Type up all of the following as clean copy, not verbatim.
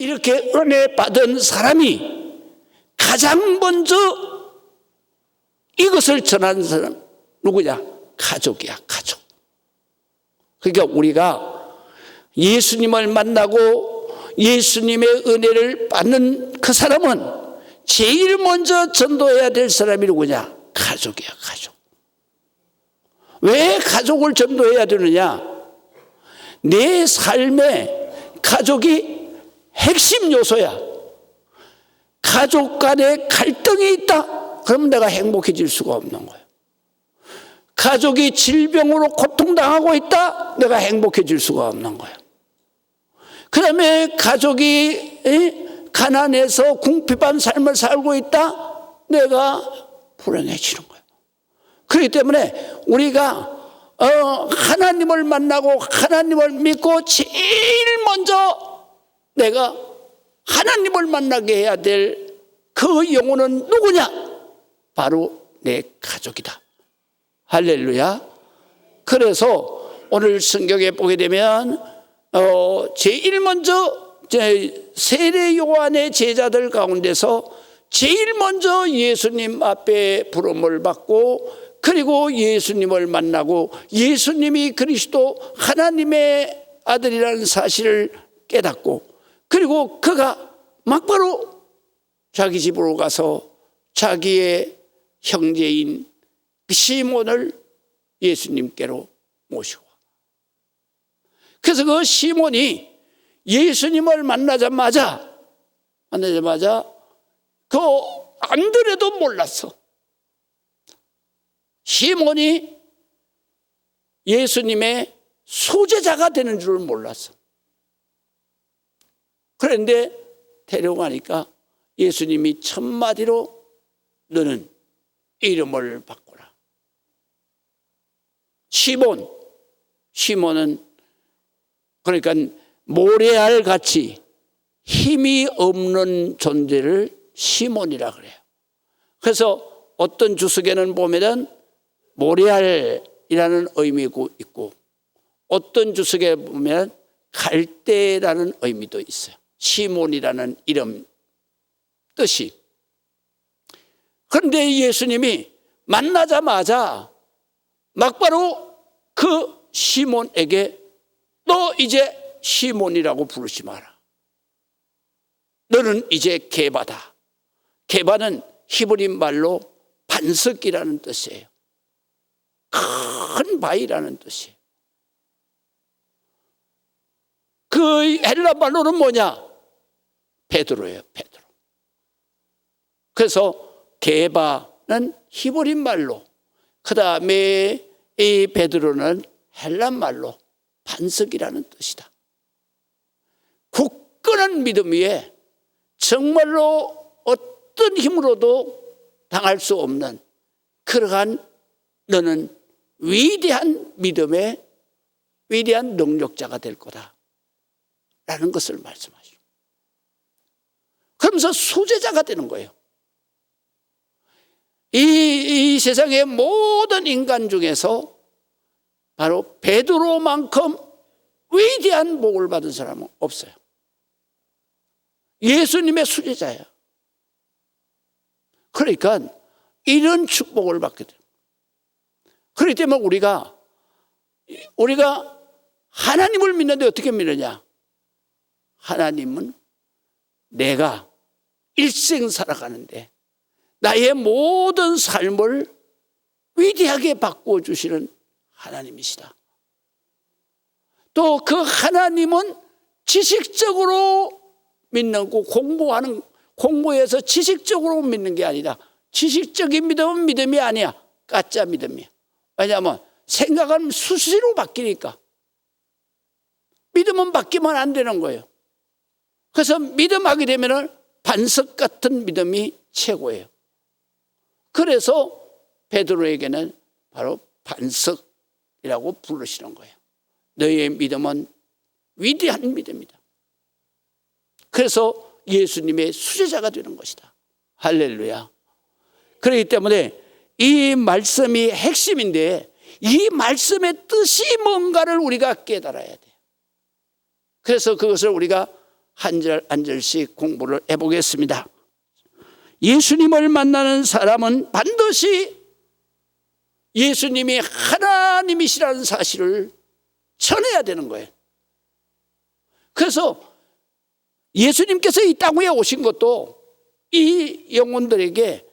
이렇게 은혜 받은 사람이 가장 먼저 이것을 전하는 사람 누구냐? 가족이야, 가족. 그러니까 우리가 예수님을 만나고 예수님의 은혜를 받는 그 사람은 제일 먼저 전도해야 될 사람이 누구냐? 가족이야, 가족. 왜 가족을 전도해야 되느냐? 내 삶에 가족이 핵심 요소야. 가족 간에 갈등이 있다? 그러면 내가 행복해질 수가 없는 거야. 가족이 질병으로 고통당하고 있다? 내가 행복해질 수가 없는 거야. 그 다음에 가족이 가난해서 궁핍한 삶을 살고 있다? 내가 불행해지는 거야. 그렇기 때문에 우리가 하나님을 만나고 하나님을 믿고 제일 먼저 내가 하나님을 만나게 해야 될 그 영혼은 누구냐? 바로 내 가족이다. 할렐루야. 그래서 오늘 성경에 보게 되면 제일 먼저 세례 요한의 제자들 가운데서 제일 먼저 예수님 앞에 부름을 받고 그리고 예수님을 만나고 예수님이 그리스도 하나님의 아들이라는 사실을 깨닫고 그리고 그가 막바로 자기 집으로 가서 자기의 형제인 시몬을 예수님께로 모시고 그래서 그 시몬이 예수님을 만나자마자 그 안드레도 몰랐어. 시몬이 예수님의 수제자가 되는 줄 몰랐어. 그런데 데려가니까 예수님이 첫마디로 너는 이름을 바꾸라. 시몬은 그러니까 모래알 같이 힘이 없는 존재를 시몬이라 그래요. 그래서 어떤 주석에는 보면은 모래알이라는 의미가 있고 어떤 주석에 보면 갈대라는 의미도 있어요. 시몬이라는 이름 뜻이. 그런데 예수님이 만나자마자 막바로 그 시몬에게 너 이제 시몬이라고 부르지 마라. 너는 이제 게바다. 게바는 히브리 말로 반석이라는 뜻이에요. 큰 바위라는 뜻이에요. 그 헬라 말로는 뭐냐? 베드로예요, 베드로. 그래서 게바는 히브리 말로, 그 다음에 이 베드로는 헬라 말로 반석이라는 뜻이다. 굳건한 믿음 위에 정말로 어떤 힘으로도 당할 수 없는 그러한 너는 위대한 믿음의 위대한 능력자가 될 거다 라는 것을 말씀하시죠. 그러면서 수제자가 되는 거예요. 이 세상의 모든 인간 중에서 바로 베드로만큼 위대한 복을 받은 사람은 없어요. 예수님의 수제자예요. 그러니까 이런 축복을 받게 돼요. 그렇기 때문에 우리가 하나님을 믿는데 어떻게 믿느냐? 하나님은 내가 일생 살아가는데 나의 모든 삶을 위대하게 바꾸어 주시는 하나님이시다. 또 그 하나님은 지식적으로 믿는 거 공부해서 지식적으로 믿는 게 아니라 지식적인 믿음은 믿음이 아니야. 가짜 믿음이야. 왜냐하면 생각은 수시로 바뀌니까. 믿음은 바뀌면 안 되는 거예요. 그래서 믿음하게 되면 반석 같은 믿음이 최고예요. 그래서 베드로에게는 바로 반석이라고 부르시는 거예요. 너의 믿음은 위대한 믿음이다. 그래서 예수님의 수제자가 되는 것이다. 할렐루야. 그렇기 때문에 이 말씀이 핵심인데 이 말씀의 뜻이 뭔가를 우리가 깨달아야 돼요. 그래서 그것을 우리가 한 절 한 절씩 공부를 해보겠습니다. 예수님을 만나는 사람은 반드시 예수님이 하나님이시라는 사실을 전해야 되는 거예요. 그래서 예수님께서 이 땅에 오신 것도 이 영혼들에게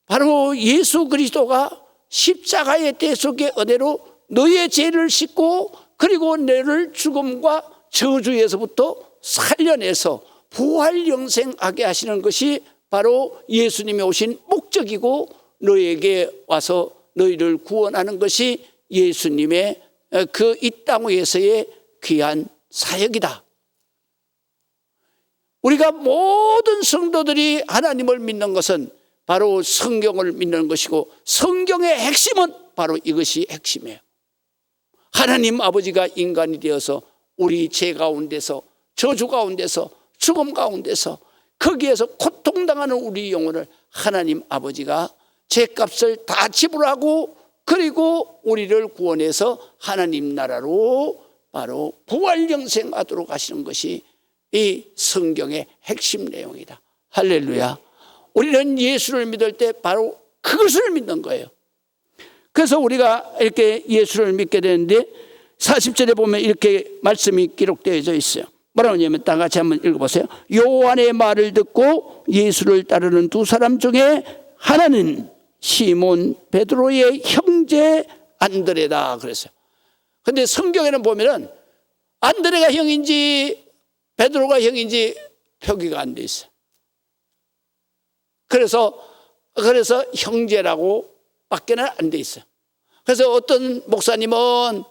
바로 예수 그리스도가 십자가의 대속의 은혜로 너의 죄를 씻고 그리고 너를 죽음과 저주에서부터 살려내서 부활 영생하게 하시는 것이 바로 예수님이 오신 목적이고 너에게 와서 너희를 구원하는 것이 예수님의 그 이 땅 위에서의 귀한 사역이다. 우리가 모든 성도들이 하나님을 믿는 것은 바로 성경을 믿는 것이고 성경의 핵심은 바로 이것이 핵심이에요. 하나님 아버지가 인간이 되어서 우리 죄 가운데서 저주 가운데서 죽음 가운데서 거기에서 고통당하는 우리 영혼을 하나님 아버지가 죄값을 다 지불하고 그리고 우리를 구원해서 하나님 나라로 바로 부활 영생하도록 하시는 것이 이 성경의 핵심 내용이다. 할렐루야. 우리는 예수를 믿을 때 바로 그것을 믿는 거예요. 그래서 우리가 이렇게 예수를 믿게 되는데 40절에 보면 이렇게 말씀이 기록되어져 있어요. 뭐라고 하냐면 다 같이 한번 읽어보세요. 요한의 말을 듣고 예수를 따르는 두 사람 중에 하나는 시몬 베드로의 형제 안드레다 그랬어요. 근데 성경에는 보면은 안드레가 형인지 베드로가 형인지 표기가 안 돼 있어요. 그래서 형제라고 밖에는 안 돼 있어요. 그래서 어떤 목사님은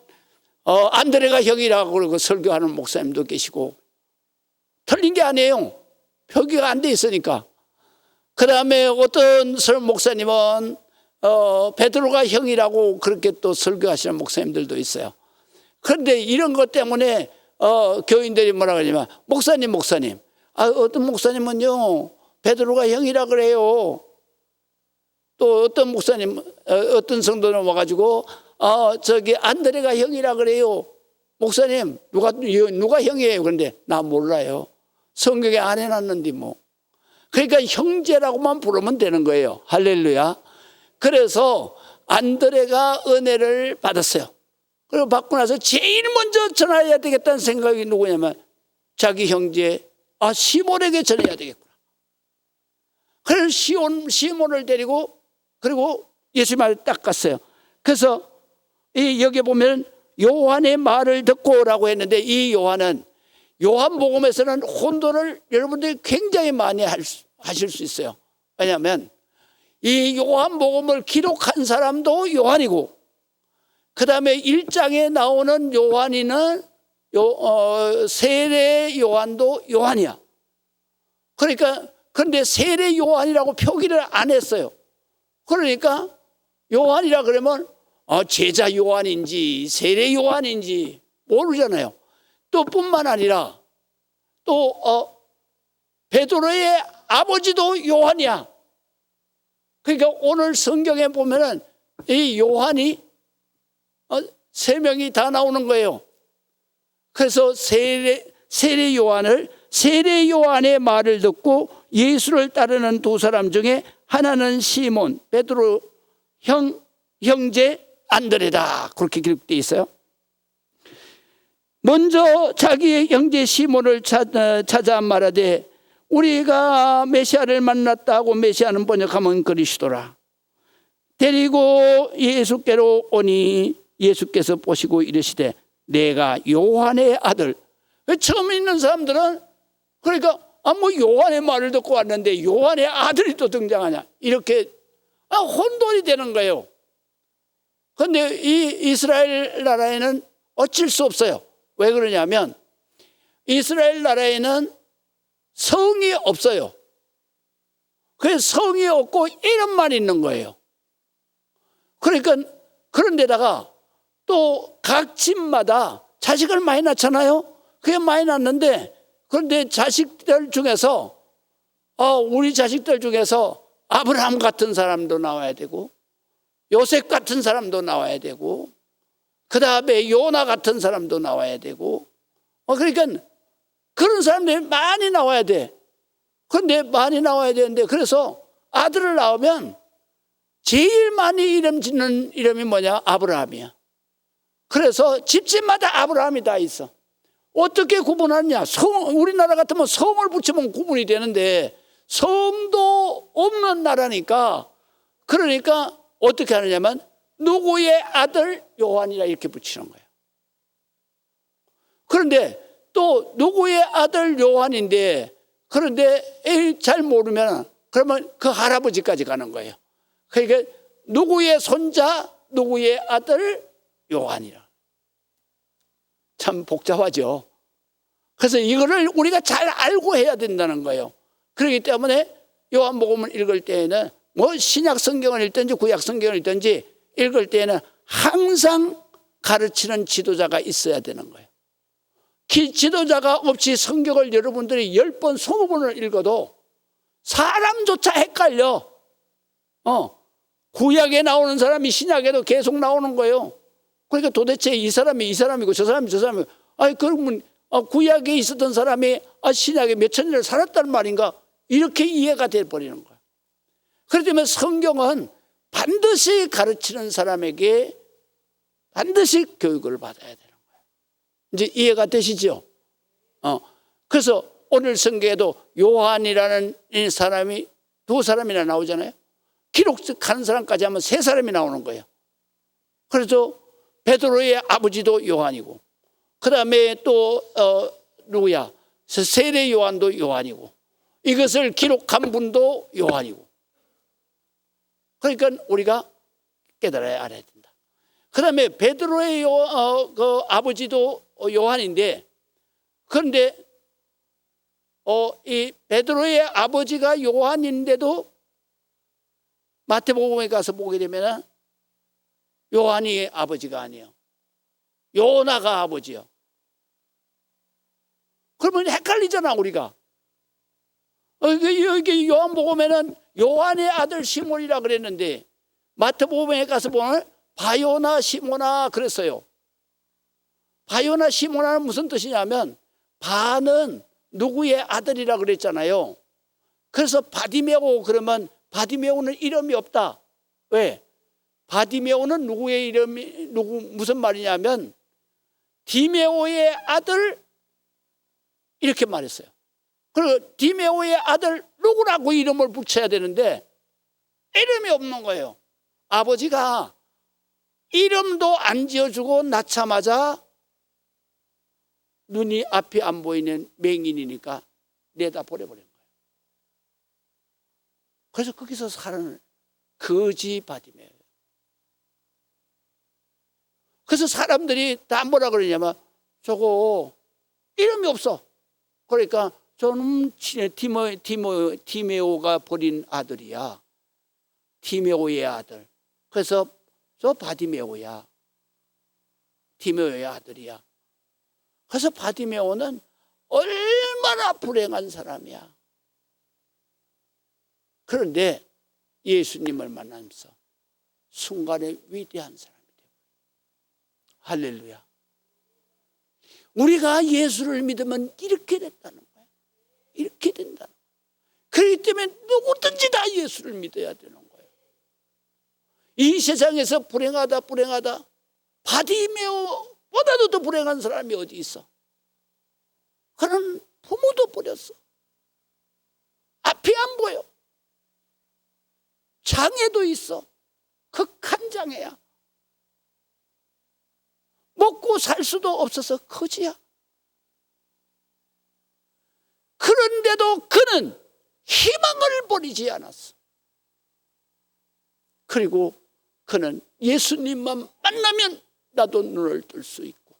안드레가 형이라고 그러고 설교하는 목사님도 계시고 틀린 게 아니에요. 표기가 안 돼 있으니까. 그 다음에 어떤 목사님은 베드로가 형이라고 그렇게 또 설교하시는 목사님들도 있어요. 그런데 이런 것 때문에 교인들이 뭐라 그러냐면 목사님 어떤 목사님은요 베드로가 형이라 그래요. 또 어떤 목사님 어떤 성도는 와가지고 저기 안드레가 형이라 그래요. 목사님 누가 형이에요? 그런데 나 몰라요. 성경에 안 해놨는데 뭐. 그러니까 형제라고만 부르면 되는 거예요. 할렐루야. 그래서 안드레가 은혜를 받았어요. 그리고 받고 나서 제일 먼저 전해야 되겠다는 생각이 누구냐면 자기 형제 시몬에게 전해야 되겠구나. 그래서 시몬을 데리고 그리고 예수님을 딱 갔어요. 그래서 여기 보면 요한의 말을 듣고라고 했는데 이 요한은 요한복음에서는 혼돈을 여러분들이 굉장히 많이 하실 수 있어요. 왜냐하면 이 요한복음을 기록한 사람도 요한이고 그 다음에 1장에 나오는 요한이는 세례 요한도 요한이야. 그런데 세례 요한이라고 표기를 안 했어요. 그러니까 요한이라 그러면 제자 요한인지 세례 요한인지 모르잖아요. 또 뿐만 아니라 또 베드로의 아버지도 요한이야. 그러니까 오늘 성경에 보면은 이 요한이 세 명이 다 나오는 거예요. 그래서 세례 요한의 말을 듣고 예수를 따르는 두 사람 중에 하나는 시몬 베드로 형제 안드레다 그렇게 기록되어 있어요. 먼저 자기의 형제 시몬을 찾아 말하되 우리가 메시아를 만났다고 메시아는 번역하면 그리스도라. 데리고 예수께로 오니 예수께서 보시고 이르시되 내가 요한의 아들. 처음 있는 사람들은 그러니까 뭐 요한의 말을 듣고 왔는데 요한의 아들이 또 등장하냐 이렇게 혼돈이 되는 거예요. 그런데 이 이스라엘 나라에는 어쩔 수 없어요. 왜 그러냐면 이스라엘 나라에는 성이 없어요. 그래서 성이 없고 이름만 있는 거예요. 그러니까 그런데다가 또 각 집마다 자식을 많이 낳잖아요. 그게 많이 낳는데 그런데 자식들 중에서 우리 자식들 중에서 아브라함 같은 사람도 나와야 되고 요셉 같은 사람도 나와야 되고 그 다음에 요나 같은 사람도 나와야 되고 그러니까 그런 사람들이 많이 나와야 돼. 그런데 많이 나와야 되는데, 그래서 아들을 낳으면 제일 많이 이름 짓는 이름이 뭐냐? 아브라함이야. 그래서 집집마다 아브라함이 다 있어. 어떻게 구분하느냐? 우리나라 같으면 성을 붙이면 구분이 되는데 성도 없는 나라니까, 그러니까 어떻게 하느냐면 누구의 아들 요한이라 이렇게 붙이는 거예요. 그런데 또 누구의 아들 요한인데, 그런데 잘 모르면 그러면 그 할아버지까지 가는 거예요. 그러니까 누구의 손자, 누구의 아들 요한이라. 참 복잡하죠. 그래서 이거를 우리가 잘 알고 해야 된다는 거예요. 그렇기 때문에 요한복음을 읽을 때에는 뭐 신약 성경을 읽든지 구약 성경을 읽든지 읽을 때에는 항상 가르치는 지도자가 있어야 되는 거예요. 지도자가 없이 성경을 여러분들이 10번, 20번을 읽어도 사람조차 헷갈려. 구약에 나오는 사람이 신약에도 계속 나오는 거예요. 그러니까 도대체 이 사람이 이 사람이고 저 사람이 저 사람이고, 아니 그러면 구약에 있었던 사람이 신약에 몇천 년을 살았단 말인가? 이렇게 이해가 돼버리는 거예요. 그렇기 때문에 성경은 반드시 가르치는 사람에게 반드시 교육을 받아야 되는 거예요. 이제 이해가 되시죠? 그래서 오늘 성경에도 요한이라는 이 사람이 2사람이나 나오잖아요. 기록하는 사람까지 하면 3사람이 나오는 거예요. 그래서 베드로의 아버지도 요한이고, 그 다음에 또 누구야? 세례 요한도 요한이고, 이것을 기록한 분도 요한이고. 그러니까 우리가 깨달아야 알아야 된다. 그 다음에 베드로의 그 아버지도 요한인데, 그런데 이 베드로의 아버지가 요한인데도 마태복음에 가서 보게 되면 요한이 아버지가 아니에요. 요나가 아버지요. 그러면 헷갈리잖아 우리가. 여기 요한복음에는 요한의 아들 시몬이라 그랬는데 마태복음에 가서 보면 바요나 시몬아 그랬어요. 바요나 시몬아는 무슨 뜻이냐면 바는 누구의 아들이라 그랬잖아요. 그래서 바디메오 그러면 바디메오는 이름이 없다. 왜? 바디메오는 누구의 이름이 무슨 말이냐면 디메오의 아들 이렇게 말했어요. 그리고 디메오의 아들 누구라고 이름을 붙여야 되는데 이름이 없는 거예요. 아버지가 이름도 안 지어주고 낳자마자 눈이 앞이 안 보이는 맹인이니까 내다 보내버린 거예요. 그래서 거기서 사는 거지 바디메오예요. 그래서 사람들이 다 뭐라 그러냐면 저거 이름이 없어. 그러니까 저는 디메오가 버린 아들이야. 디메오의 아들. 그래서 저 바디메오야. 디메오의 아들이야. 그래서 바디메오는 얼마나 불행한 사람이야. 그런데 예수님을 만나면서 순간에 위대한 사람이 되고. 할렐루야. 우리가 예수를 믿으면 이렇게 된다는 거야. 이렇게 된다는 거야. 그렇기 때문에 누구든지 다 예수를 믿어야 되는 거예요. 이 세상에서 불행하다 바디메오보다도 더 불행한 사람이 어디 있어? 그는 부모도 버렸어. 앞이 안 보여. 장애도 있어. 극한 장애야. 먹고 살 수도 없어서 거지야. 그런데도 그는 희망을 버리지 않았어. 그리고 그는 예수님만 만나면 나도 눈을 뜰 수 있고,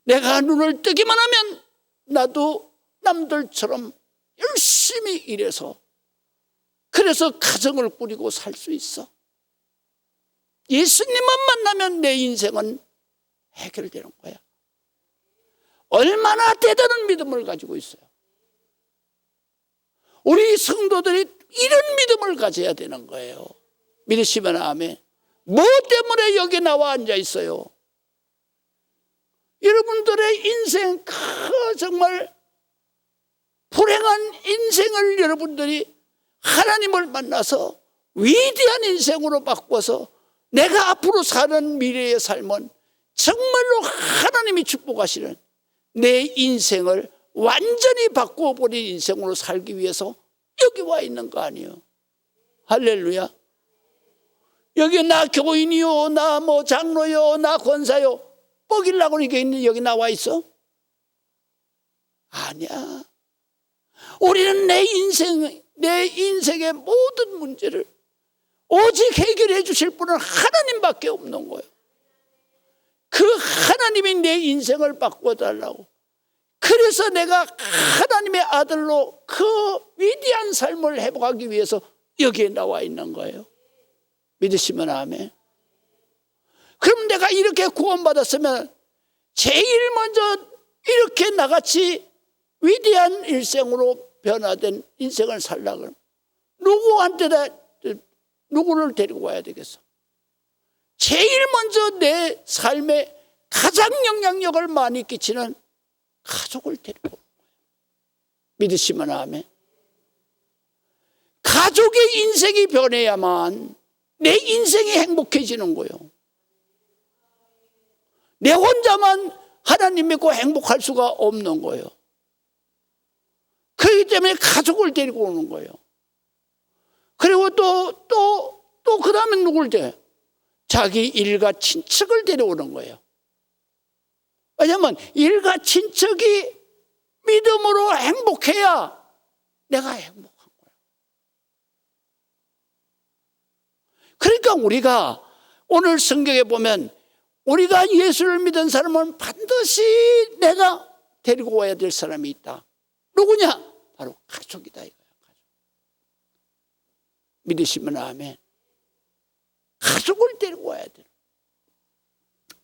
내가 눈을 뜨기만 하면 나도 남들처럼 열심히 일해서 그래서 가정을 꾸리고 살 수 있어. 예수님만 만나면 내 인생은 해결되는 거야. 얼마나 대단한 믿음을 가지고 있어요. 우리 성도들이 이런 믿음을 가져야 되는 거예요. 믿으시면 아멘. 뭐 때문에 여기 나와 앉아 있어요? 여러분들의 인생 정말 불행한 인생을 여러분들이 하나님을 만나서 위대한 인생으로 바꿔서 내가 앞으로 사는 미래의 삶은 정말로 하나님이 축복하시는 내 인생을 완전히 바꿔버린 인생으로 살기 위해서 여기 와 있는 거 아니에요. 할렐루야. 여기 나 교인이요, 나 뭐 장로요, 나 권사요 뻐기려고 이렇게 여기 나와 있어? 아니야. 우리는 내 인생의 모든 문제를 오직 해결해 주실 분은 하나님밖에 없는 거예요. 그 하나님이 내 인생을 바꿔달라고. 그래서 내가 하나님의 아들로 그 위대한 삶을 회복하기 위해서 여기에 나와 있는 거예요. 믿으시면 아멘. 그럼 내가 이렇게 구원받았으면 제일 먼저 이렇게 나같이 위대한 일생으로 변화된 인생을 살려고 누구를 데리고 와야 되겠어? 제일 먼저 내 삶에 가장 영향력을 많이 끼치는 가족을 데리고 오는 거예요. 믿으시면 아멘. 가족의 인생이 변해야만 내 인생이 행복해지는 거예요. 내 혼자만 하나님 믿고 행복할 수가 없는 거예요. 그렇기 때문에 가족을 데리고 오는 거예요. 그리고 또 그 다음에 누굴 데? 자기 일가 친척을 데려오는 거예요. 왜냐하면 일가 친척이 믿음으로 행복해야 내가 행복한 거예요. 그러니까 우리가 오늘 성경에 보면 우리가 예수를 믿은 사람은 반드시 내가 데리고 와야 될 사람이 있다. 누구냐? 바로 가족이다 이거야. 가족. 믿으시면 아멘. 가족을 데리고 와야 돼.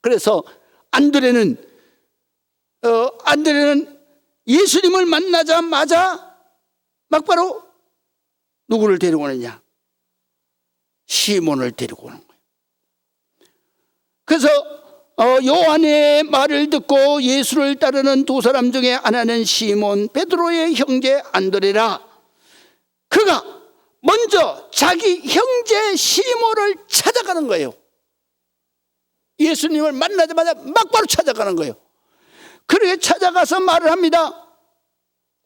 그래서 안드레는 예수님을 만나자마자 막바로 누구를 데리고 오느냐? 시몬을 데리고 오는 거예요. 그래서 요한의 말을 듣고 예수를 따르는 두 사람 중에 하나는 시몬 베드로의 형제 안드레라. 그가 먼저 자기 형제 시몬을 찾아가는 거예요. 예수님을 만나자마자 막바로 찾아가는 거예요. 그렇게 찾아가서 말을 합니다.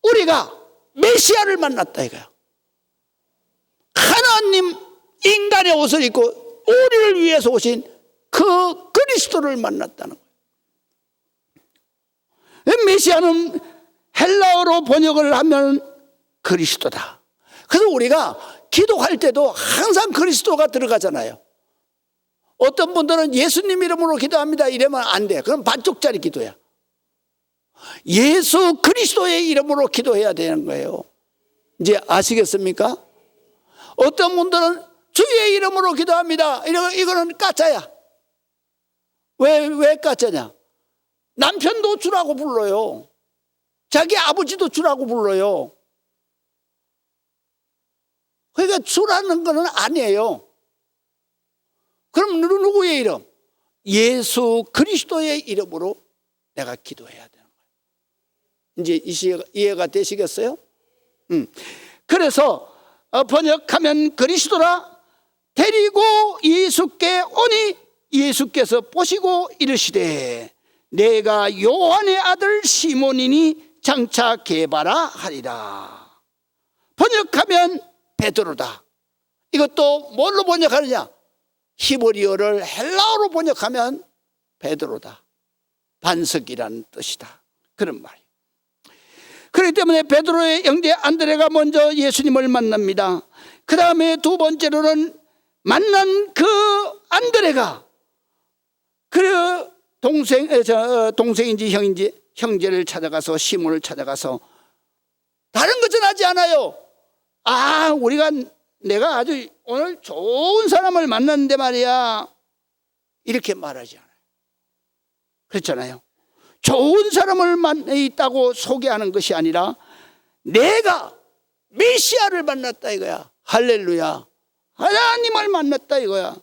우리가 메시아를 만났다 이거야. 하나님 인간의 옷을 입고 우리를 위해서 오신 그 그리스도를 만났다는 거예요. 메시아는 헬라어로 번역을 하면 그리스도다. 그래서 우리가 기도할 때도 항상 그리스도가 들어가잖아요. 어떤 분들은 예수님 이름으로 기도합니다 이러면 안 돼. 그럼 반쪽짜리 기도야. 예수 그리스도의 이름으로 기도해야 되는 거예요. 이제 아시겠습니까? 어떤 분들은 주의 이름으로 기도합니다. 이거는 가짜야. 왜 가짜냐? 남편도 주라고 불러요. 자기 아버지도 주라고 불러요. 그러니까 주라는 거는 아니에요. 그럼 누구의 이름? 예수 그리스도의 이름으로 내가 기도해야 되는 거예요. 이제 이해가 되시겠어요? 그래서 번역하면 그리스도라 데리고 예수께 오니 예수께서 보시고 이르시되 내가 요한의 아들 시몬이니 장차 게바라 하리라. 번역하면 베드로다. 이것도 뭘로 번역하느냐? 히브리어를 헬라어로 번역하면 베드로다. 반석이라는 뜻이다. 그런 말이에요. 그렇기 때문에 베드로의 형제 안드레가 먼저 예수님을 만납니다. 그 다음에 두 번째로는 만난 그 안드레가 그 동생인지 형제를 찾아가서 시몬을 찾아가서 다른 것 전하지 않아요. 내가 아주 오늘 좋은 사람을 만났는데 말이야 이렇게 말하지 않아요. 그렇잖아요. 좋은 사람을 있다고 소개하는 것이 아니라 내가 메시아를 만났다 이거야. 할렐루야. 하나님을 만났다 이거야.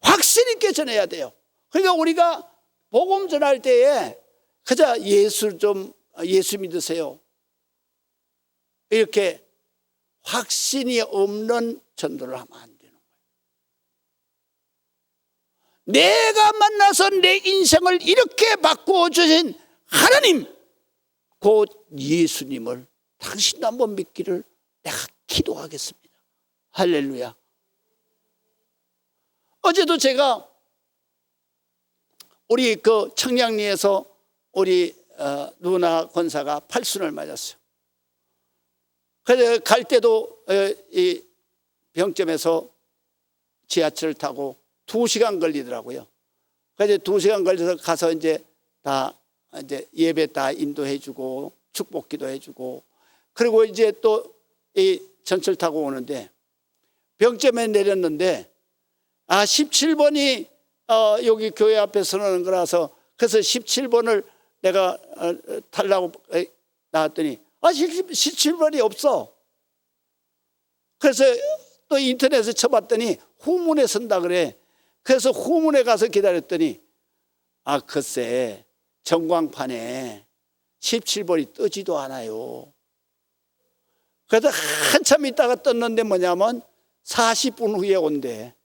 확신 있게 전해야 돼요. 그러니까 우리가 복음 전할 때에 그저 예수 믿으세요. 이렇게 확신이 없는 전도를 하면 안 되는 거예요. 내가 만나서 내 인생을 이렇게 바꾸어 주신 하나님, 곧 예수님을 당신도 한번 믿기를 내가 기도하겠습니다. 할렐루야. 어제도 제가 우리 그 청량리에서 우리 누나 권사가 팔순을 맞았어요. 그래서 갈 때도 이 병점에서 지하철을 타고 2시간 걸리더라고요. 그래서 2시간 걸려서 가서 이제 다 이제 예배 다 인도해주고 축복기도 해주고, 그리고 이제 또 이 전철 타고 오는데 병점에 내렸는데 17번이 여기 교회 앞에 서는 거라서, 그래서 17번을 내가 타려고 나왔더니 17번이 없어. 그래서 또 인터넷에 쳐봤더니 후문에 선다 그래. 그래서 후문에 가서 기다렸더니 글쎄 전광판에 17번이 뜨지도 않아요. 그래서 한참 있다가 떴는데 뭐냐면 40분 후에 온대.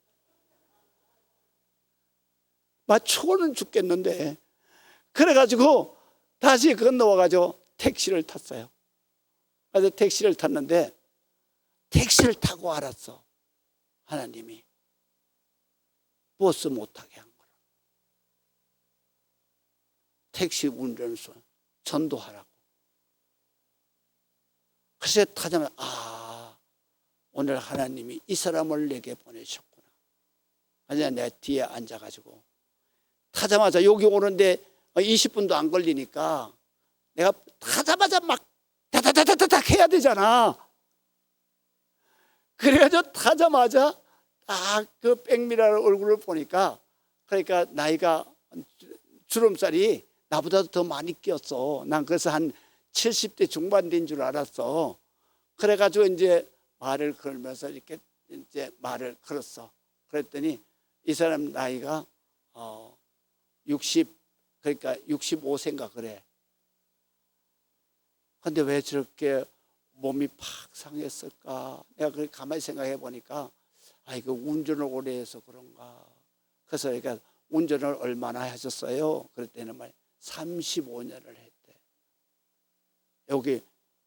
추워는 죽겠는데. 그래가지고 다시 건너와가지고 택시를 탔어요. 그래서 택시를 탔는데 택시를 타고 알았어. 하나님이 버스 못하게 한 거라. 택시 운전수 전도하라고. 그래서 타자마자 오늘 하나님이 이 사람을 내게 보내셨구나. 그래서 내가 뒤에 앉아가지고 타자마자 여기 오는데 20분도 안 걸리니까 내가 타자마자 막 다다다다닥 해야 되잖아. 그래가지고 타자마자 딱 그 백미라의 얼굴을 보니까, 그러니까 나이가 주름살이 나보다도 더 많이 끼었어. 난 그래서 한 70대 중반 된 줄 알았어. 그래가지고 이제 말을 걸면서 이렇게 이제 말을 걸었어. 그랬더니 이 사람 나이가 60, 그러니까 65세인가 그래. 근데 왜 저렇게 몸이 팍 상했을까? 내가 그렇게 가만히 생각해 보니까 이거 운전을 오래 해서 그런가. 그래서 그러니까 운전을 얼마나 하셨어요? 그랬더니 35년을 했대. 여기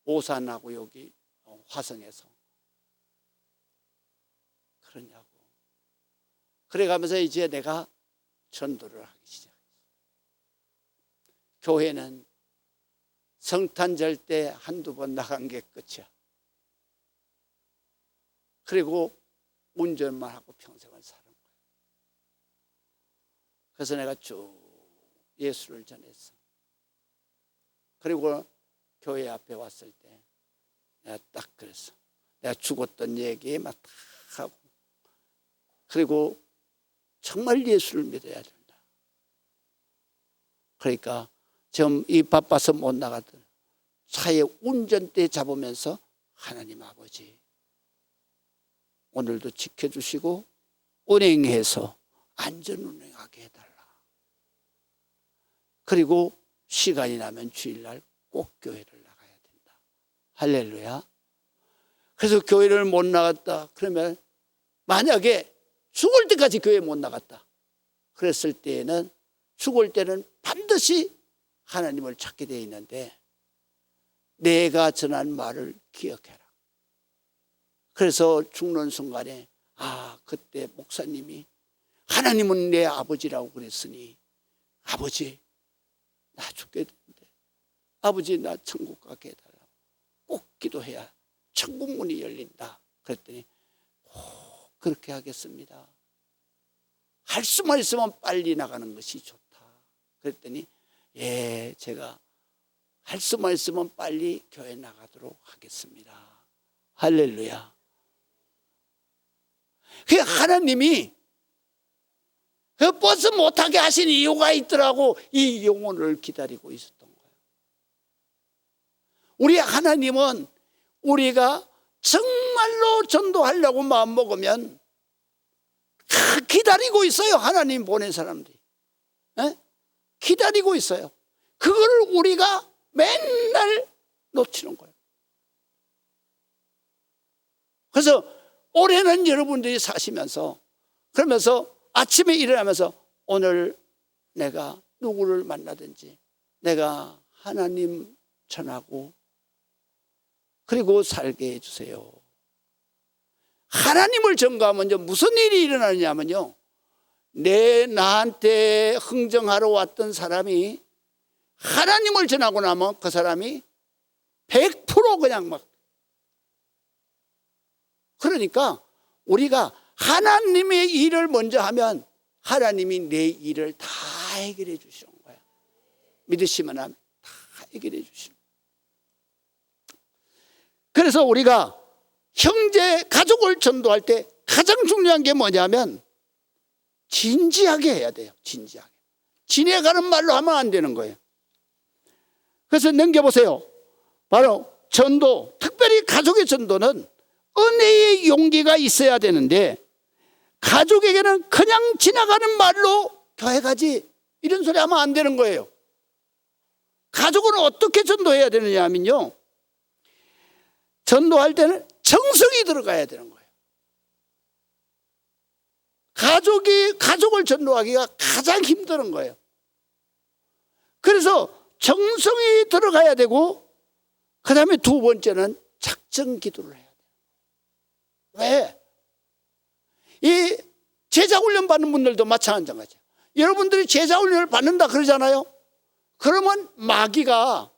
오산하고 여기 화성에서. 그러냐고. 그래가면서 이제 내가 전도를 하기 시작했어. 교회는 성탄절 때 한두 번 나간 게 끝이야. 그리고 운전만 하고 평생을 사는 거야. 그래서 내가 쭉 예수를 전했어. 그리고 교회 앞에 왔을 때 내가 딱 그랬어. 내가 죽었던 얘기 막 다 하고, 그리고 정말 예수를 믿어야 된다. 그러니까 좀 이 바빠서 못 나가던 차에 운전대 잡으면서 하나님 아버지 오늘도 지켜주시고 운행해서 안전운행하게 해달라. 그리고 시간이 나면 주일날 꼭 교회를 나가야 된다. 할렐루야. 그래서 교회를 못 나갔다 그러면, 만약에 죽을 때까지 교회 못 나갔다 그랬을 때에는, 죽을 때는 반드시 하나님을 찾게 되어 있는데 내가 전한 말을 기억해라. 그래서 죽는 순간에 그때 목사님이 하나님은 내 아버지라고 그랬으니 아버지 나 죽게 되는데 아버지 나 천국 가게 해달라고 꼭 기도해야 천국 문이 열린다. 그랬더니 그렇게 하겠습니다. 할 수만 있으면 빨리 나가는 것이 좋다. 그랬더니 예, 제가 할 수만 있으면 빨리 교회 나가도록 하겠습니다. 할렐루야. 그 하나님이 그 버스 못하게 하신 이유가 있더라고. 이 영혼을 기다리고 있었던 거예요. 우리 하나님은 우리가 정말로 전도하려고 마음먹으면 기다리고 있어요. 하나님 보낸 사람들이 기다리고 있어요. 그걸 우리가 맨날 놓치는 거예요. 그래서 올해는 여러분들이 사시면서 그러면서 아침에 일어나면서 오늘 내가 누구를 만나든지 내가 하나님 전하고 그리고 살게 해주세요. 하나님을 전가하면요 무슨 일이 일어나느냐면요 나한테 흥정하러 왔던 사람이 하나님을 전하고 나면 그 사람이 100% 그냥 막 그러니까 우리가 하나님의 일을 먼저 하면 하나님이 내 일을 다 해결해 주시는 거야. 믿으시면 하면 다 해결해 주시는 거야. 그래서 우리가 형제 가족을 전도할 때 가장 중요한 게 뭐냐면 진지하게 해야 돼요. 진지하게. 지내가는 말로 하면 안 되는 거예요. 그래서 넘겨보세요. 바로 전도, 특별히 가족의 전도는 은혜의 용기가 있어야 되는데 가족에게는 그냥 지나가는 말로 교회 가지 이런 소리 하면 안 되는 거예요. 가족은 어떻게 전도해야 되느냐 하면요 전도할 때는 정성이 들어가야 되는 거예요. 가족을 전도하기가 가장 힘든 거예요. 그래서 정성이 들어가야 되고 그 다음에 두 번째는 작정 기도를 해야 돼요. 왜? 이 제자훈련 받는 분들도 마찬가지죠. 여러분들이 제자훈련을 받는다 그러잖아요. 그러면 마귀가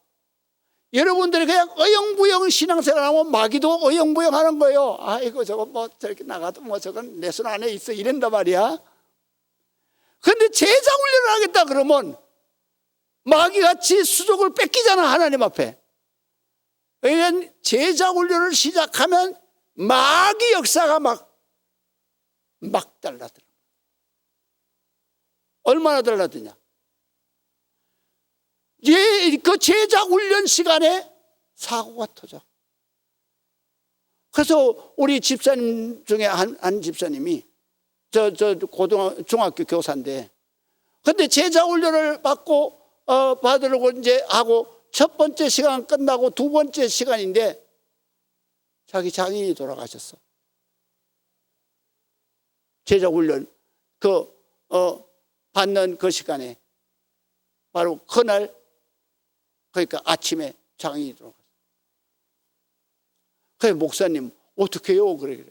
여러분들이 그냥 어영부영 신앙생활하면 마귀도 어영부영 하는 거예요. 아이고 저거 뭐 저렇게 나가도 뭐 저건 내 손 안에 있어 이런단 말이야. 그런데 제자훈련을 하겠다 그러면 마귀가 지 수족을 뺏기잖아 하나님 앞에. 그러니까 제자훈련을 시작하면 마귀 역사가 막 달라들어. 얼마나 달라드냐. 그 제자훈련 시간에 사고가 터져. 그래서 우리 집사님 중에 한 집사님이 중학교 교사인데 근데 제자훈련을 받으려고 이제 하고 첫 번째 시간 끝나고 두 번째 시간인데 자기 장인이 돌아가셨어. 제자훈련 받는 그 시간에 바로 그날 그러니까 아침에 장인이 돌아갔어. 그래 목사님 어떻게 해요? 그래.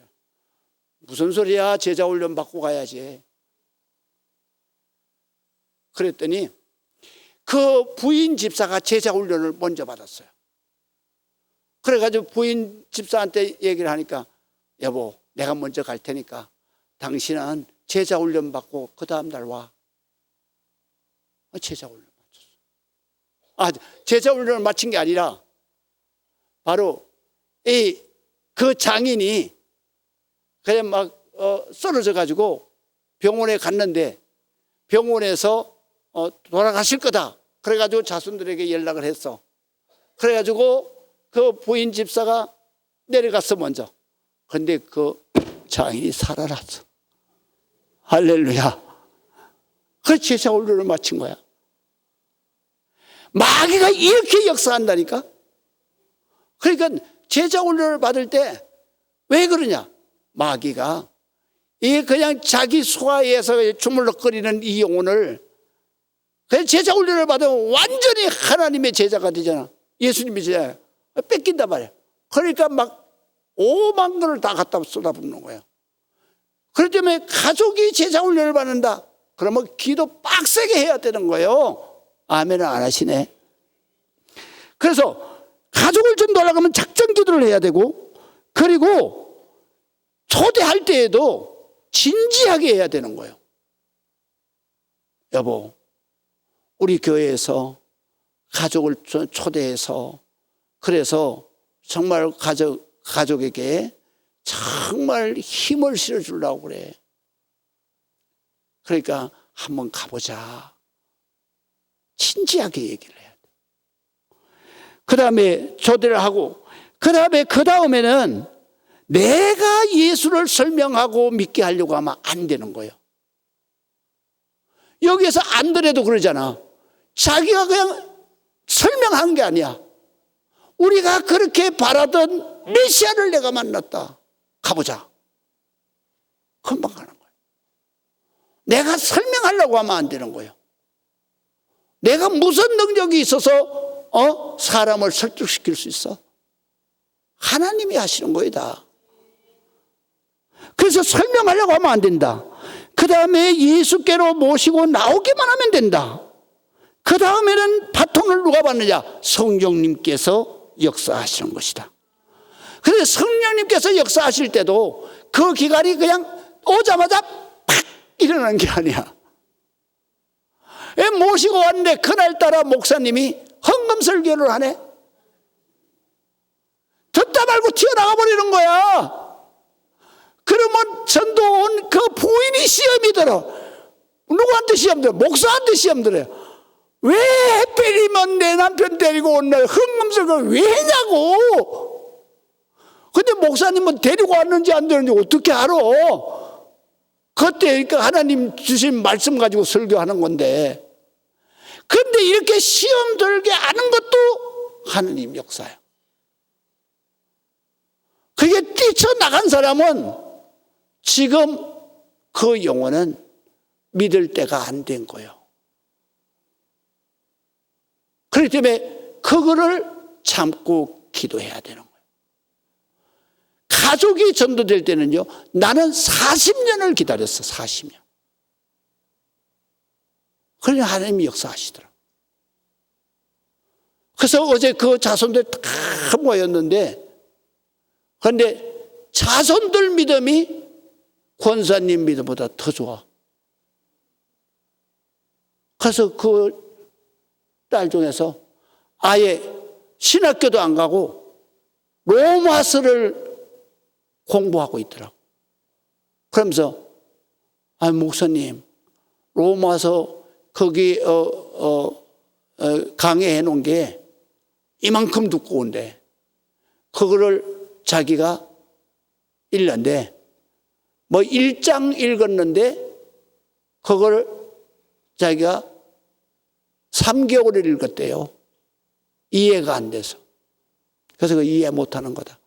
무슨 소리야? 제자훈련 받고 가야지. 그랬더니 그 부인 집사가 제자훈련을 먼저 받았어요. 그래가지고 부인 집사한테 얘기를 하니까 여보 내가 먼저 갈 테니까 당신은 제자훈련 받고 그 다음 날 와. 제자훈련 마쳤어. 제자훈련을 마친 게 아니라 바로 그 장인이 그냥 막 쓰러져 가지고 병원에 갔는데 병원에서 돌아가실 거다. 그래가지고 자손들에게 연락을 했어. 그래가지고 그 부인 집사가 내려갔어 먼저. 근데 그 장인이 살아났어. 할렐루야. 그 제자훈련을 마친 거야. 마귀가 이렇게 역사한다니까. 그러니까 제자훈련을 받을 때 왜 그러냐. 마귀가 이 그냥 자기 소화에서 주물럭거리는 이 영혼을 그냥 제자훈련을 받으면 완전히 하나님의 제자가 되잖아. 예수님의 제자야. 뺏긴단 말이야. 그러니까 막 5만 권을 다 갖다 쏟아붓는 거예요. 그렇기 때문에 가족이 제자훈련을 받는다. 그러면 기도 빡세게 해야 되는 거예요. 아멘을 안 하시네. 그래서 가족을 전도하려고 하면 작전 기도를 해야 되고 그리고 초대할 때에도 진지하게 해야 되는 거예요. 여보, 우리 교회에서 가족을 초대해서 그래서 정말 가족에게 정말 힘을 실어주려고 그래. 그러니까 한번 가보자. 진지하게 얘기를 해야 돼. 그 다음에 초대를 하고 그 다음에는 내가 예수를 설명하고 믿게 하려고 하면 안 되는 거예요. 여기에서 안 되래도 그러잖아. 자기가 그냥 설명한 게 아니야. 우리가 그렇게 바라던 메시아를 내가 만났다. 가보자. 금방 가는 거예요. 내가 설명하려고 하면 안 되는 거예요. 내가 무슨 능력이 있어서 사람을 설득시킬 수 있어? 하나님이 하시는 거예요, 다. 그래서 설명하려고 하면 안 된다. 그 다음에 예수께로 모시고 나오기만 하면 된다. 그 다음에는 바톤을 누가 받느냐? 성령님께서 역사하시는 것이다. 그래서 성령님께서 역사하실 때도 그 기간이 그냥 오자마자 팍 일어나는 게 아니야. 모시고 왔는데 그날따라 목사님이 헌금설교를 하네. 듣다 말고 튀어나가 버리는 거야. 그러면 전도 온 그 부인이 시험이 들어. 누구한테 시험 들어? 목사한테 시험 들어요. 왜 하필이면 내 남편 데리고 온 날 헌금설교를 왜 했냐고. 근데 목사님은 데리고 왔는지 안 되는지 어떻게 알아? 그때 그러니까 하나님 주신 말씀 가지고 설교하는 건데. 근데 이렇게 시험 들게 하는 것도 하나님 역사예요. 그게 뛰쳐나간 사람은 지금 그 영혼은 믿을 때가 안 된 거예요. 그렇기 때문에 그거를 참고 기도해야 되는 거예요. 가족이 전도될 때는요, 나는 40년을 기다렸어, 40년. 그러니 하나님이 역사하시더라. 그래서 어제 그 자손들 다 모였는데, 그런데 자손들 믿음이 권사님 믿음보다 더 좋아. 그래서 그 딸 중에서 아예 신학교도 안 가고 로마서를 공부하고 있더라고. 그러면서 목사님 로마서 거기 강의해 놓은 게 이만큼 두꺼운데 그거를 자기가 읽는데 뭐 1장 읽었는데 그걸 자기가 3개월을 읽었대요. 이해가 안 돼서. 그래서 그 이해 못하는 거다.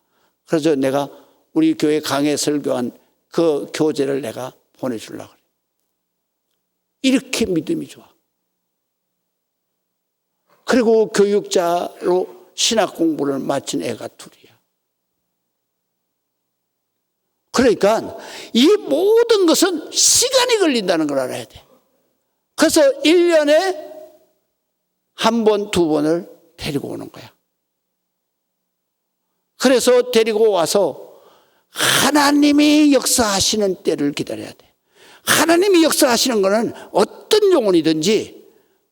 그래서 내가 우리 교회 강해 설교한 그 교재를 내가 보내주려고 그래. 이렇게 믿음이 좋아. 그리고 교육자로 신학 공부를 마친 애가 둘이야. 그러니까 이 모든 것은 시간이 걸린다는 걸 알아야 돼. 그래서 1년에 한 번, 두 번을 데리고 오는 거야. 그래서 데리고 와서 하나님이 역사하시는 때를 기다려야 돼. 하나님이 역사하시는 것은 어떤 영혼이든지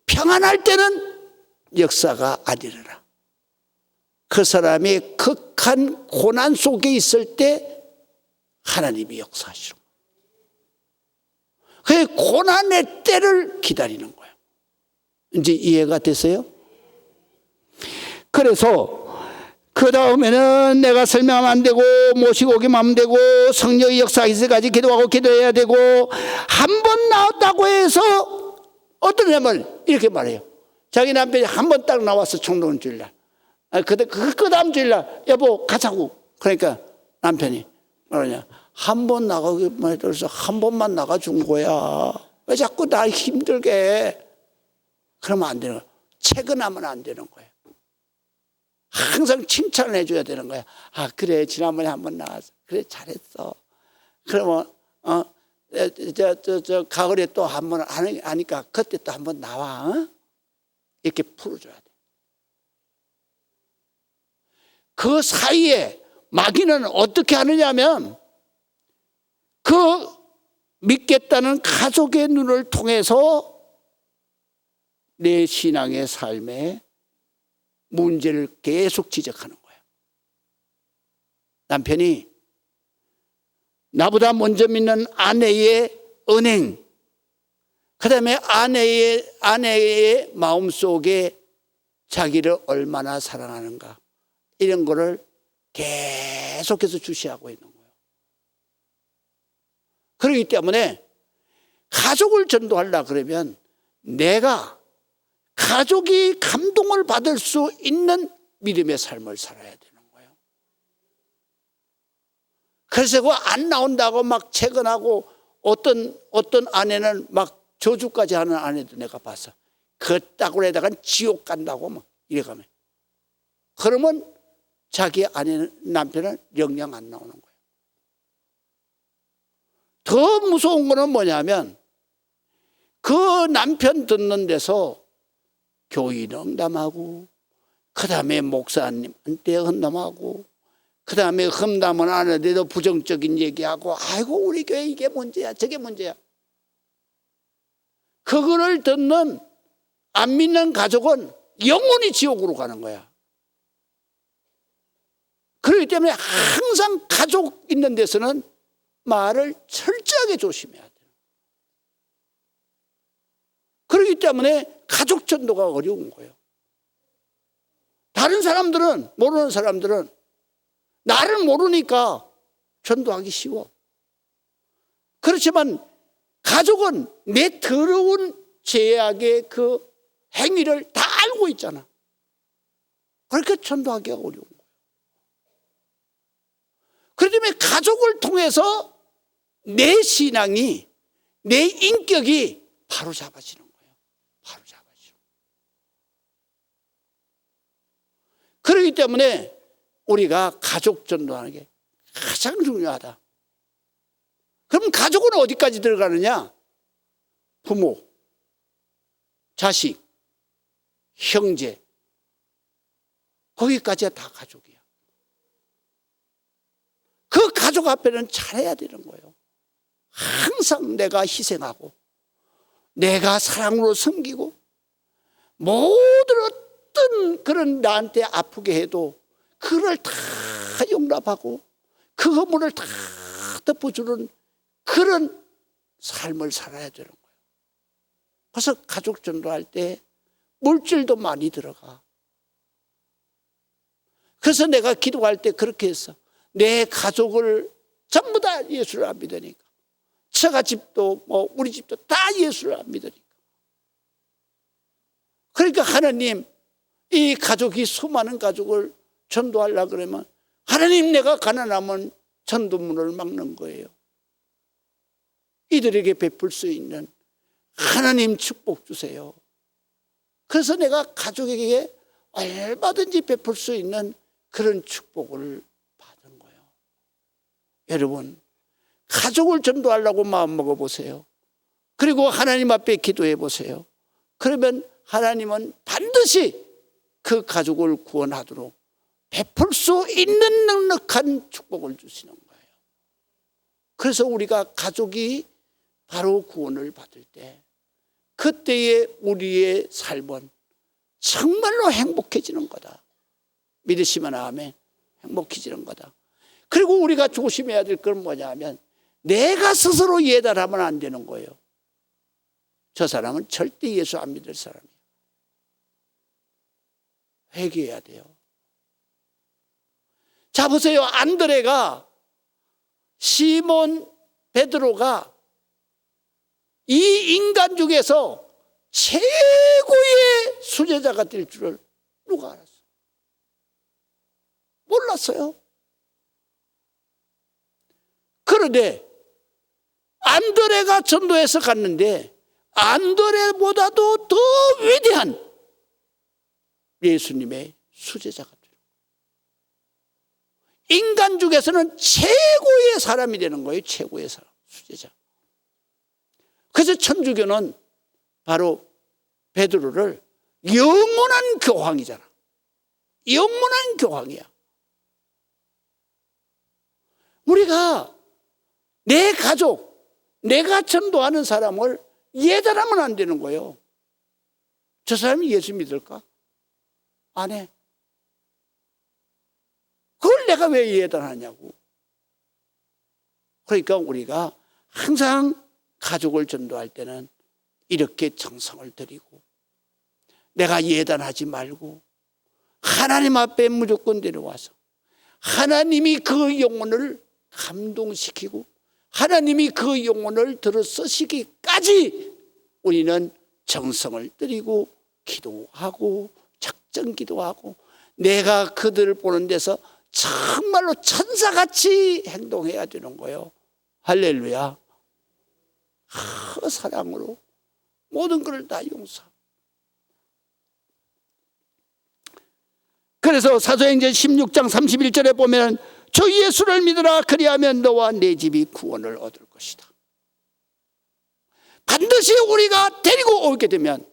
평안할 때는 역사가 아니라 그 사람이 극한 고난 속에 있을 때 하나님이 역사하시는 거예요. 그 고난의 때를 기다리는 거예요. 이제 이해가 됐어요? 그래서 그 다음에는 내가 설명하면 안 되고 모시고 오기만 하면 되고 성령의 역사하기 전까지 기도하고 기도해야 되고 한 번 나왔다고 해서 어떤 사람은 이렇게 말해요. 자기 남편이 한 번 딱 나왔어. 총동 주일날. 그 다음 주일날 여보 가자고. 그러니까 남편이 뭐냐 한 번 나가기만 해서 한 번만 나가준 거야. 왜 자꾸 날 힘들게 해. 그러면 안 되는 거야. 체근하면 안 되는 거예요. 항상 칭찬을 해줘야 되는 거야. 그래 지난번에 한 번 나왔어. 그래 잘했어. 그러면 가을에 또 한 번 하니까 그때 또 한 번 나와. 이렇게 풀어줘야 돼. 그 사이에 마귀는 어떻게 하느냐면 그 믿겠다는 가족의 눈을 통해서 내 신앙의 삶에 문제를 계속 지적하는 거예요. 남편이 나보다 먼저 믿는 아내의 은행, 그 다음에 아내의 마음속에 자기를 얼마나 사랑하는가 이런 거를 계속해서 주시하고 있는 거예요. 그렇기 때문에 가족을 전도하려고 그러면 내가 가족이 감동을 받을 수 있는 믿음의 삶을 살아야 되는 거예요. 그래서 그거 안 나온다고 막 채근하고 어떤 아내는 막 저주까지 하는 아내도 내가 봤어. 그 따구리에다가 지옥 간다고 막 이래가면. 그러면 자기 남편은 영영 안 나오는 거예요. 더 무서운 거는 뭐냐면 그 남편 듣는 데서 교인 응담하고 그 다음에 목사님한테 응담하고 그 다음에 험담은 안 해도 부정적인 얘기하고 아이고 우리 교회 이게 문제야 저게 문제야. 그거를 듣는 안 믿는 가족은 영원히 지옥으로 가는 거야. 그렇기 때문에 항상 가족 있는 데서는 말을 철저하게 조심해야 돼요. 그렇기 때문에 가족 전도가 어려운 거예요. 다른 사람들은, 모르는 사람들은 나를 모르니까 전도하기 쉬워. 그렇지만 가족은 내 더러운 죄악의 그 행위를 다 알고 있잖아. 그렇게 전도하기가 어려운 거예요. 그렇기 때문에 가족을 통해서 내 신앙이, 내 인격이 바로 잡아지는 거예요. 바로 잡아지죠. 그렇기 때문에 우리가 가족 전도하는 게 가장 중요하다. 그럼 가족은 어디까지 들어가느냐? 부모, 자식, 형제, 거기까지가 다 가족이야. 그 가족 앞에는 잘해야 되는 거예요. 항상 내가 희생하고 내가 사랑으로 섬기고 모든 어떤 그런 나한테 아프게 해도 그걸 다 용납하고 그 허물을 다 덮어주는 그런 삶을 살아야 되는 거예요. 그래서 가족 전도할 때 물질도 많이 들어가. 그래서 내가 기도할 때 그렇게 했어. 내 가족을 전부 다 예수를 안 믿으니까. 처가집도 뭐 우리 집도 다 예수를 안 믿으니까. 그러니까 하나님, 이 가족이 수많은 가족을 전도하려고 그러면 하나님, 내가 가난하면 전도문을 막는 거예요. 이들에게 베풀 수 있는 하나님 축복 주세요. 그래서 내가 가족에게 얼마든지 베풀 수 있는 그런 축복을 받은 거예요. 여러분, 가족을 전도하려고 마음 먹어보세요. 그리고 하나님 앞에 기도해 보세요. 그러면 하나님은 반드시 그 가족을 구원하도록 베풀 수 있는 넉넉한 축복을 주시는 거예요. 그래서 우리가 가족이 바로 구원을 받을 때 그때의 우리의 삶은 정말로 행복해지는 거다. 믿으시면 아멘. 행복해지는 거다. 그리고 우리가 조심해야 될 건 뭐냐면 내가 스스로 예단하면 안 되는 거예요. 저 사람은 절대 예수 안 믿을 사람이에요. 회개해야 돼요. 자, 보세요. 안드레가, 시몬 베드로가 이 인간 중에서 최고의 수제자가 될 줄을 누가 알았어요? 몰랐어요. 그런데 안드레가 전도해서 갔는데 안드레보다도 더 위대한 예수님의 수제자가 돼요. 인간 중에서는 최고의 사람이 되는 거예요. 최고의 사람, 수제자. 그래서 천주교는 바로 베드로를 영원한 교황이잖아. 영원한 교황이야. 우리가 내 가족, 내가 전도하는 사람을 예단하면 안 되는 거예요. 저 사람이 예수 믿을까? 안 해. 그걸 내가 왜 예단하냐고. 그러니까 우리가 항상 가족을 전도할 때는 이렇게 정성을 들이고 내가 예단하지 말고 하나님 앞에 무조건 데려와서 하나님이 그 영혼을 감동시키고 하나님이 그 영혼을 들어 쓰시기까지 우리는 정성을 들이고 기도하고 작정 기도하고 내가 그들을 보는 데서 정말로 천사같이 행동해야 되는 거예요. 할렐루야. 사랑으로 모든 것을 다 용서. 그래서 사도행전 16장 31절에 보면 주 예수를 믿으라 그리하면 너와 내 집이 구원을 얻을 것이다. 반드시 우리가 데리고 오게 되면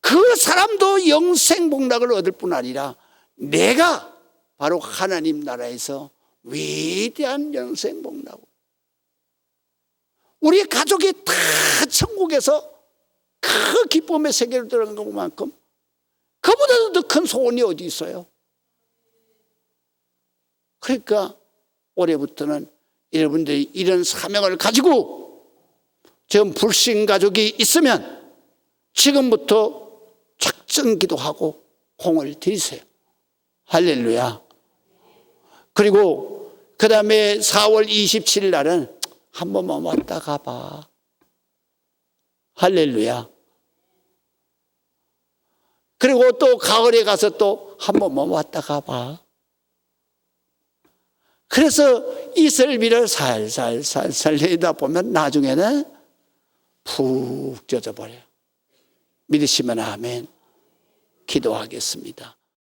그 사람도 영생복락을 얻을 뿐 아니라 내가 바로 하나님 나라에서 위대한 영생복락, 우리 가족이 다 천국에서 그 기쁨의 세계로 들어간 것만큼 그보다도 더 큰 소원이 어디 있어요? 그러니까 올해부터는 여러분들이 이런 사명을 가지고 지금 불신 가족이 있으면 지금부터 작정 기도하고 공을 들이세요. 할렐루야. 그리고 그 다음에 4월 27일 날은 한 번만 왔다 가봐. 할렐루야. 그리고 또 가을에 가서 또 한 번만 왔다 가봐. 그래서 이슬비를 살살 내다 보면 나중에는 푹 젖어버려요. 믿으시면 아멘. 기도하겠습니다.